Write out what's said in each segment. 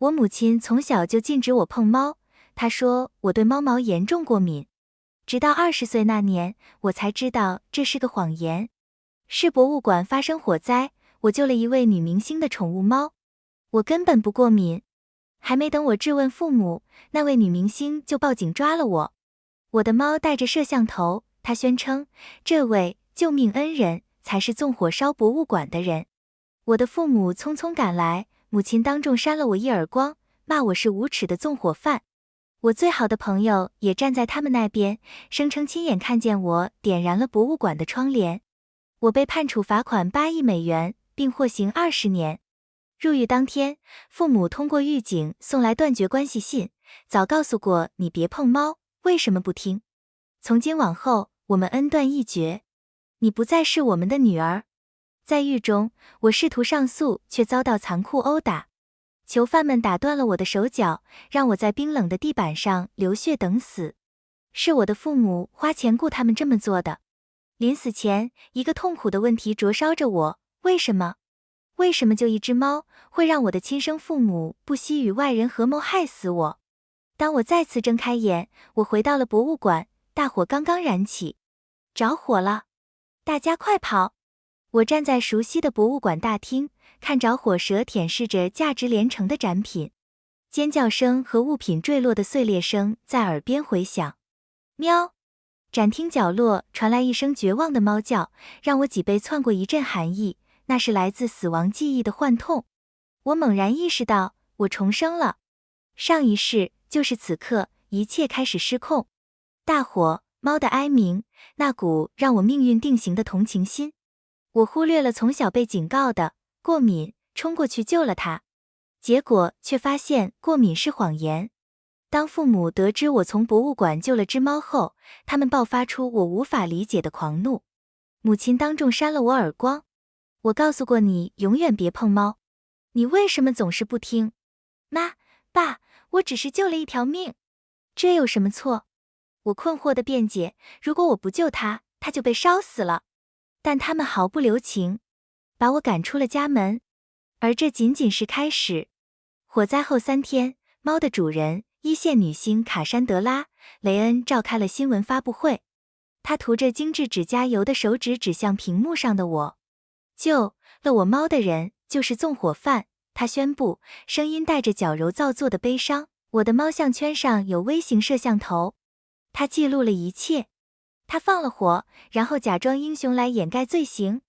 我母亲从小就禁止我碰猫，她说我对猫毛严重过敏。直到20岁那年，我才知道这是个谎言。是博物馆发生火灾，我救了一位女明星的宠物猫。我根本不过敏。还没等我质问父母，那位女明星就报警抓了我。我的猫带着摄像头，她宣称这位救命恩人才是纵火烧博物馆的人。我的父母匆匆赶来，母亲当众扇了我一耳光，骂我是无耻的纵火犯。我最好的朋友也站在他们那边，声称亲眼看见我点燃了博物馆的窗帘。我被判处罚款8亿美元，并获刑20年。入狱当天，父母通过狱警送来断绝关系信，早告诉过你别碰猫，为什么不听？从今往后，我们恩断义绝，你不再是我们的女儿。在狱中，我试图上诉，却遭到残酷殴打。囚犯们打断了我的手脚，让我在冰冷的地板上流血等死。是我的父母花钱雇他们这么做的。临死前，一个痛苦的问题灼烧着我：为什么？为什么就一只猫会让我的亲生父母不惜与外人合谋害死我？当我再次睁开眼，我回到了博物馆，大火刚刚燃起。着火了！大家快跑！我站在熟悉的博物馆大厅，看着火舌舔舐着价值连城的展品，尖叫声和物品坠落的碎裂声在耳边回响。喵！展厅角落传来一声绝望的猫叫，让我脊背窜过一阵寒意，那是来自死亡记忆的幻痛。我猛然意识到，我重生了。上一世就是此刻，一切开始失控。大火，猫的哀鸣，那股让我命运定型的同情心。我忽略了从小被警告的过敏，冲过去救了它，结果却发现过敏是谎言。当父母得知我从博物馆救了只猫后，他们爆发出我无法理解的狂怒。母亲当众扇了我耳光。我告诉过你，永远别碰猫，你为什么总是不听？妈，爸，我只是救了一条命，这有什么错？我困惑地辩解，如果我不救它，它就被烧死了。但他们毫不留情，把我赶出了家门。而这仅仅是开始。火灾后3天，猫的主人一线女星卡珊德拉·雷恩召开了新闻发布会。她涂着精致指甲油的手指指向屏幕上的我。救了我猫的人就是纵火犯，她宣布，声音带着矫揉造作的悲伤。我的猫项圈上有微型摄像头，它记录了一切。他放了火，然后假装英雄来掩盖罪行。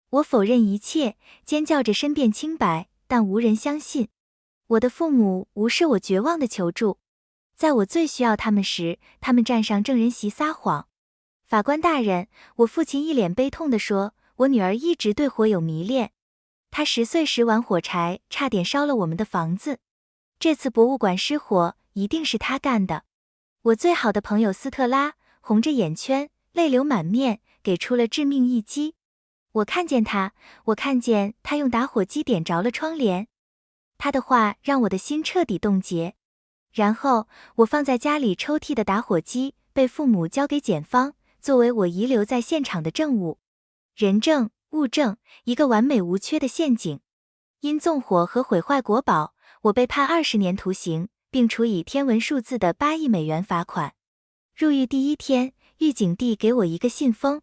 我否认一切，尖叫着申辩清白，但无人相信。我的父母无视我绝望的求助，在我最需要他们时，他们站上证人席撒谎。法官大人，我父亲一脸悲痛地说，我女儿一直对火有迷恋。她10岁时玩火柴，差点烧了我们的房子。这次博物馆失火，一定是她干的。我最好的朋友斯特拉红着眼圈，泪流满面，给出了致命一击。我看见他用打火机点着了窗帘。他的话让我的心彻底冻结。然后，我放在家里抽屉的打火机被父母交给检方，作为我遗留在现场的证物。人证、物证，一个完美无缺的陷阱。因纵火和毁坏国宝，我被判20年徒刑，并处以天文数字的8亿美元罚款。入狱第1天，狱警递给我一个信封，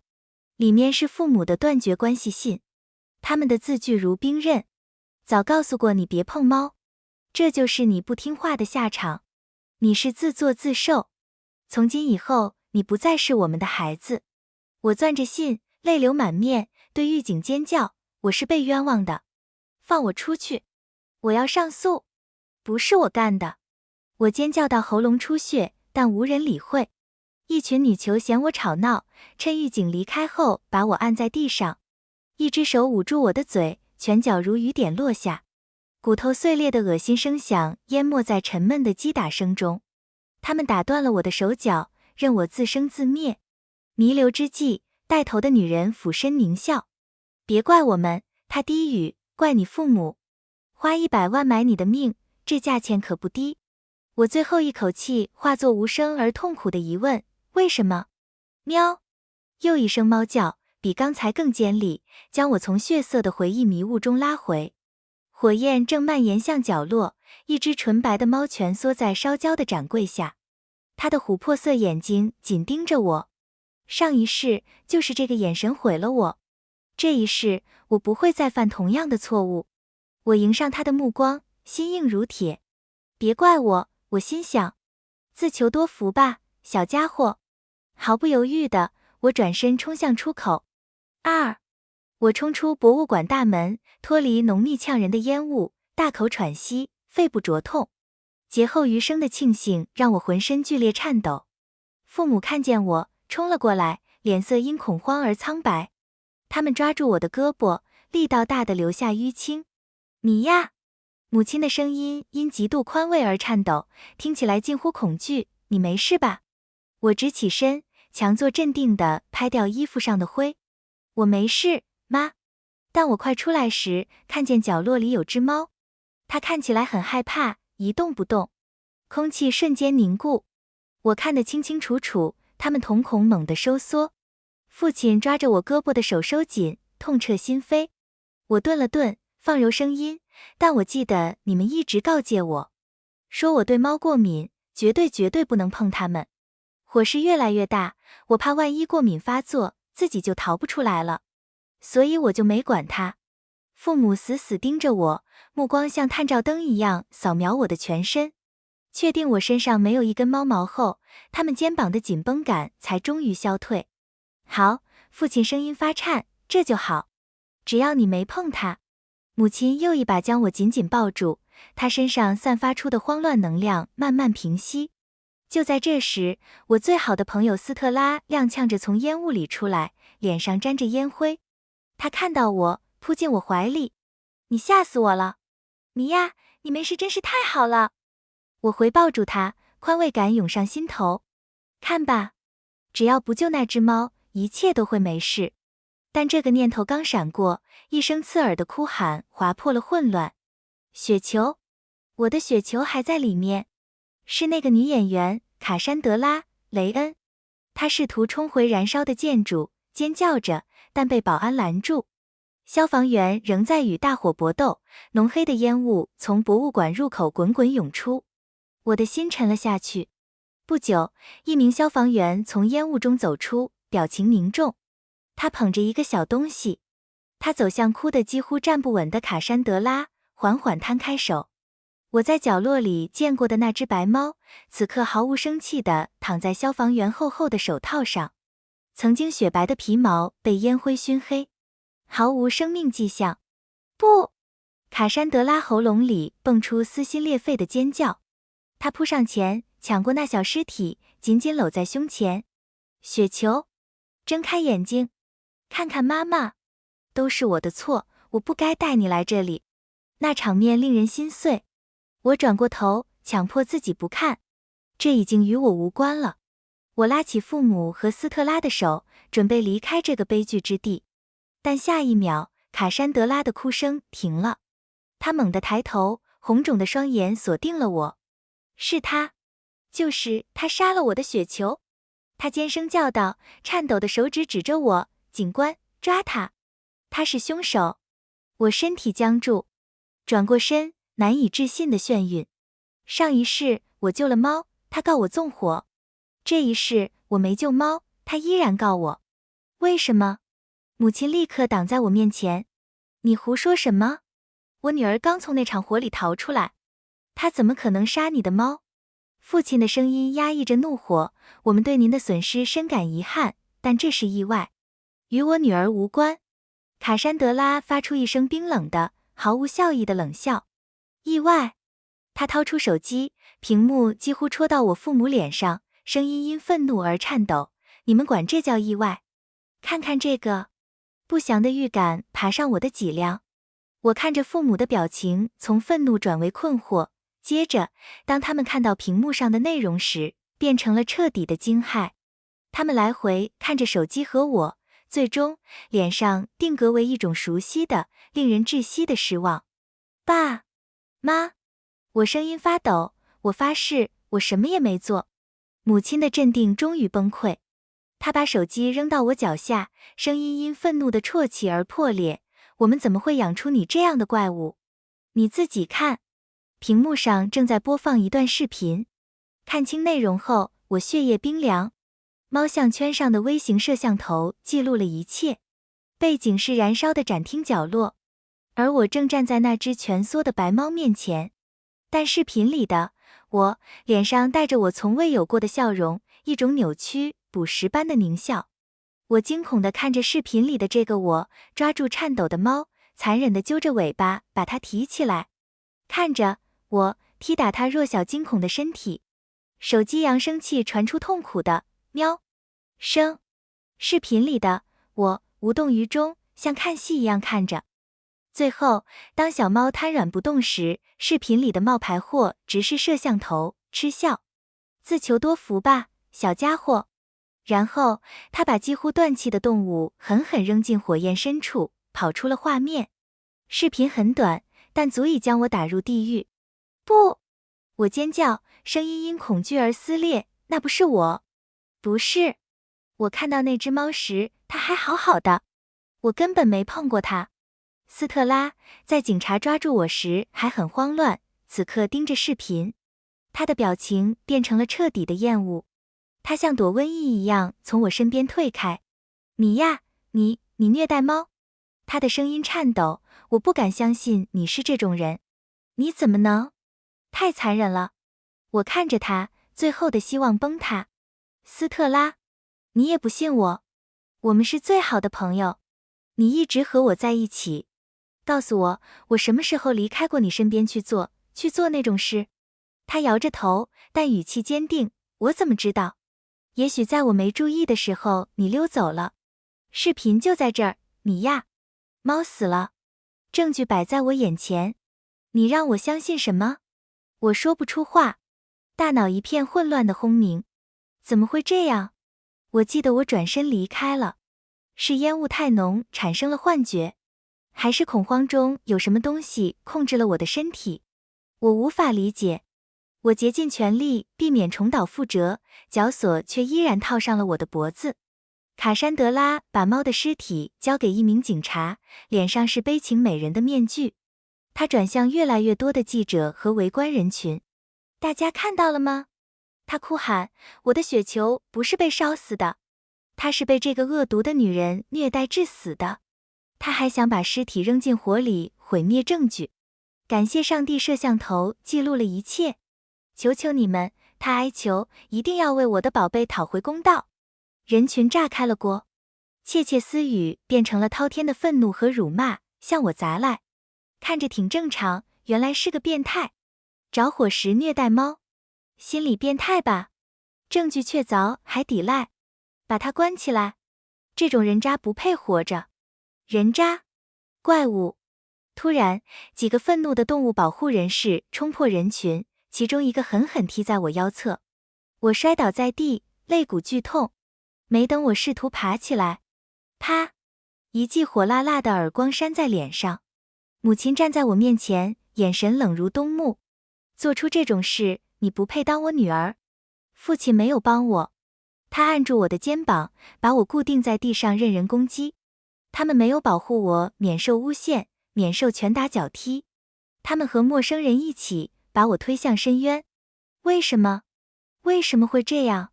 里面是父母的断绝关系信。他们的字句如冰刃，早告诉过你别碰猫，这就是你不听话的下场。你是自作自受，从今以后，你不再是我们的孩子。我攥着信，泪流满面，对狱警尖叫，我是被冤枉的，放我出去，我要上诉，不是我干的。我尖叫到喉咙出血，但无人理会。一群女囚嫌我吵闹，趁狱警离开后把我按在地上，一只手捂住我的嘴，拳脚如雨点落下，骨头碎裂的恶心声响淹没在沉闷的击打声中。他们打断了我的手脚，任我自生自灭。弥留之际，带头的女人俯身狞笑，别怪我们，她低语，怪你父母，花100万买你的命，这价钱可不低。我最后一口气化作无声而痛苦的疑问，为什么？喵！又一声猫叫，比刚才更尖利，将我从血色的回忆迷雾中拉回。火焰正蔓延向角落，一只纯白的猫蜷缩在烧焦的展柜下，它的琥珀色眼睛紧盯着我。上一世就是这个眼神毁了我，这一世我不会再犯同样的错误。我迎上他的目光，心硬如铁。别怪我，我心想，自求多福吧，小家伙。毫不犹豫的，我转身冲向出口。我冲出博物馆大门，脱离浓密呛人的烟雾，大口喘息，肺部灼痛。劫后余生的庆幸让我浑身剧烈颤抖。父母看见我，冲了过来，脸色因恐慌而苍白。他们抓住我的胳膊，力道大得留下淤青。你呀，母亲的声音因极度宽慰而颤抖，听起来近乎恐惧。你没事吧？我直起身，强作镇定地拍掉衣服上的灰。我没事，妈。但我快出来时，看见角落里有只猫，它看起来很害怕，一动不动。空气瞬间凝固，我看得清清楚楚，它们瞳孔猛地收缩。父亲抓着我胳膊的手收紧，痛彻心扉。我顿了顿，放柔声音，但我记得你们一直告诫我，说我对猫过敏，绝对不能碰它们。火势越来越大，我怕万一过敏发作，自己就逃不出来了，所以我就没管它。父母死死盯着我，目光像探照灯一样扫描我的全身，确定我身上没有一根猫毛后，他们肩膀的紧绷感才终于消退。好，父亲声音发颤，这就好，只要你没碰它。母亲又一把将我紧紧抱住，她身上散发出的慌乱能量慢慢平息。就在这时，我最好的朋友斯特拉踉跄着从烟雾里出来，脸上沾着烟灰。他看到我，扑进我怀里。你吓死我了，米娅，你没事真是太好了。我回抱住他，宽慰感涌上心头。看吧，只要不救那只猫，一切都会没事。但这个念头刚闪过，一声刺耳的哭喊划破了混乱。雪球，我的雪球还在里面。是那个女演员卡珊德拉·雷恩，她试图冲回燃烧的建筑，尖叫着，但被保安拦住。消防员仍在与大火搏斗，浓黑的烟雾从博物馆入口滚滚涌出。我的心沉了下去。不久，一名消防员从烟雾中走出，表情凝重。他捧着一个小东西，他走向哭得几乎站不稳的卡珊德拉，缓缓摊开手。我在角落里见过的那只白猫，此刻毫无生气地躺在消防员厚厚的手套上，曾经雪白的皮毛被烟灰熏黑，毫无生命迹象。不！卡珊德拉喉咙里蹦出撕心裂肺的尖叫，她扑上前，抢过那小尸体，紧紧搂在胸前。雪球，睁开眼睛，看看妈妈，都是我的错，我不该带你来这里。那场面令人心碎。我转过头，强迫自己不看，这已经与我无关了。我拉起父母和斯特拉的手，准备离开这个悲剧之地。但下一秒，卡珊德拉的哭声停了。她猛地抬头，红肿的双眼锁定了我。是他，就是他杀了我的雪球。他尖声叫道，颤抖的手指指着我，警官，抓他，他是凶手。我身体僵住，转过身，难以置信的眩晕。上一世我救了猫，他告我纵火；这一世我没救猫，他依然告我。为什么？母亲立刻挡在我面前。你胡说什么？我女儿刚从那场火里逃出来，她怎么可能杀你的猫？父亲的声音压抑着怒火，我们对您的损失深感遗憾，但这是意外，与我女儿无关。卡珊德拉发出一声冰冷的、毫无笑意的冷笑。意外？他掏出手机，屏幕几乎戳到我父母脸上，声音因愤怒而颤抖。你们管这叫意外？看看这个。不祥的预感爬上我的脊梁。我看着父母的表情从愤怒转为困惑，接着，当他们看到屏幕上的内容时，变成了彻底的惊骇。他们来回看着手机和我，最终脸上定格为一种熟悉的、令人窒息的失望。爸妈，我声音发抖，我发誓，我什么也没做。母亲的镇定终于崩溃，她把手机扔到我脚下，声音因愤怒的啜泣而破裂。我们怎么会养出你这样的怪物？你自己看。屏幕上正在播放一段视频，看清内容后，我血液冰凉。猫项圈上的微型摄像头记录了一切，背景是燃烧的展厅角落，而我正站在那只蜷缩的白猫面前。但视频里的我，脸上带着我从未有过的笑容，一种扭曲、捕食般的狞笑。我惊恐地看着视频里的这个我，抓住颤抖的猫，残忍地揪着尾巴把它提起来，看着我踢打它弱小惊恐的身体。手机扬声器传出痛苦的喵声，视频里的我无动于衷，像看戏一样看着。最后，当小猫瘫软不动时，视频里的冒牌货直视摄像头，嗤笑：“自求多福吧，小家伙。”然后，他把几乎断气的动物狠狠扔进火焰深处，跑出了画面。视频很短，但足以将我打入地狱。不！我尖叫，声音因恐惧而撕裂。那不是我，不是。我看到那只猫时，它还好好的，我根本没碰过它。斯特拉在警察抓住我时还很慌乱，此刻盯着视频，他的表情变成了彻底的厌恶。他像躲瘟疫一样从我身边退开。你呀，你虐待猫？他的声音颤抖，我不敢相信你是这种人。你怎么能？太残忍了。我看着他，最后的希望崩塌。斯特拉，你也不信我？我们是最好的朋友，你一直和我在一起。告诉我，我什么时候离开过你身边去做那种事？他摇着头，但语气坚定。我怎么知道？也许在我没注意的时候，你溜走了。视频就在这儿，你呀，猫死了，证据摆在我眼前。你让我相信什么？我说不出话，大脑一片混乱的轰鸣。怎么会这样？我记得我转身离开了，是烟雾太浓产生了幻觉，还是恐慌中有什么东西控制了我的身体？我无法理解。我竭尽全力避免重蹈覆辙，绞索却依然套上了我的脖子。卡珊德拉把猫的尸体交给一名警察，脸上是悲情美人的面具。他转向越来越多的记者和围观人群。大家看到了吗？他哭喊，我的雪球不是被烧死的，她是被这个恶毒的女人虐待致死的。他还想把尸体扔进火里，毁灭证据。感谢上帝，摄像头记录了一切。求求你们，他哀求，一定要为我的宝贝讨回公道。人群炸开了锅，窃窃私语变成了滔天的愤怒和辱骂，向我砸来。看着挺正常，原来是个变态。着火时虐待猫，心理变态吧？证据确凿还抵赖，把他关起来。这种人渣不配活着。人渣，怪物。突然，几个愤怒的动物保护人士冲破人群，其中一个狠狠踢在我腰侧，我摔倒在地，肋骨剧痛。没等我试图爬起来，啪！一记火辣辣的耳光扇在脸上。母亲站在我面前，眼神冷如冬木。做出这种事，你不配当我女儿。父亲没有帮我，他按住我的肩膀，把我固定在地上任人攻击。他们没有保护我免受诬陷，免受拳打脚踢。他们和陌生人一起把我推向深渊。为什么？为什么会这样？